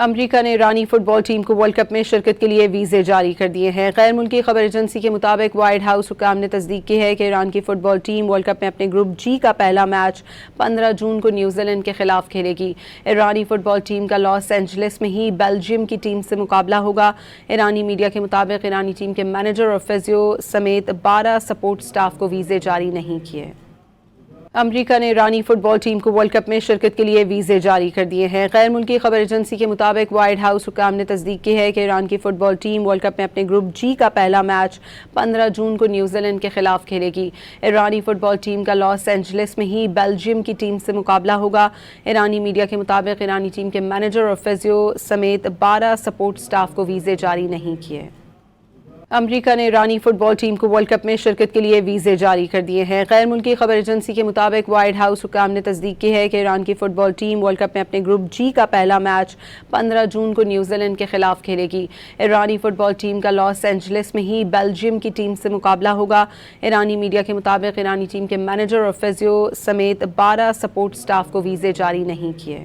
امریکہ نے ایرانی فٹ بال ٹیم کو ورلڈ کپ میں شرکت کے لیے ویزے جاری کر دیے ہیں۔ غیر ملکی خبر ایجنسی کے مطابق وائٹ ہاؤس حکام نے تصدیق کی ہے کہ ایران کی فٹ بال ٹیم ورلڈ کپ میں اپنے گروپ جی کا پہلا میچ 15 جون کو نیوزی لینڈ کے خلاف کھیلے گی۔ ایرانی فٹ بال ٹیم کا لاس اینجلس میں ہی بیلجیم کی ٹیم سے مقابلہ ہوگا۔ ایرانی میڈیا کے مطابق ایرانی ٹیم کے مینیجر اور فزیو سمیت 12 سپورٹ سٹاف کو ویزے جاری نہیں کیے۔ امریکہ نے ایرانی فٹ بال ٹیم کو ورلڈ کپ میں شرکت کے لیے ویزے جاری کر دیے ہیں۔ غیر ملکی خبر ایجنسی کے مطابق وائٹ ہاؤس حکام نے تصدیق کی ہے کہ ایران کی فٹ بال ٹیم ورلڈ کپ میں اپنے گروپ جی کا پہلا میچ 15 جون کو نیوزی لینڈ کے خلاف کھیلے گی۔ ایرانی فٹ بال ٹیم کا لاس اینجلس میں ہی بیلجیم کی ٹیم سے مقابلہ ہوگا۔ ایرانی میڈیا کے مطابق ایرانی ٹیم کے مینیجر اور فزیو سمیت 12 سپورٹ سٹاف کو ویزے جاری نہیں کیے۔ امریکہ نے ایرانی فٹ بال ٹیم کو ورلڈ کپ میں شرکت کے لیے ویزے جاری کر دیے ہیں۔ غیر ملکی خبر ایجنسی کے مطابق وائٹ ہاؤس حکام نے تصدیق کی ہے کہ ایران کی فٹ بال ٹیم ورلڈ کپ میں اپنے گروپ جی کا پہلا میچ 15 جون کو نیوزی لینڈ کے خلاف کھیلے گی۔ ایرانی فٹ بال ٹیم کا لاس اینجلس میں ہی بیلجیم کی ٹیم سے مقابلہ ہوگا۔ ایرانی میڈیا کے مطابق ایرانی ٹیم کے مینیجر اور فزیو سمیت 12 سپورٹ سٹاف کو ویزے جاری نہیں کیے۔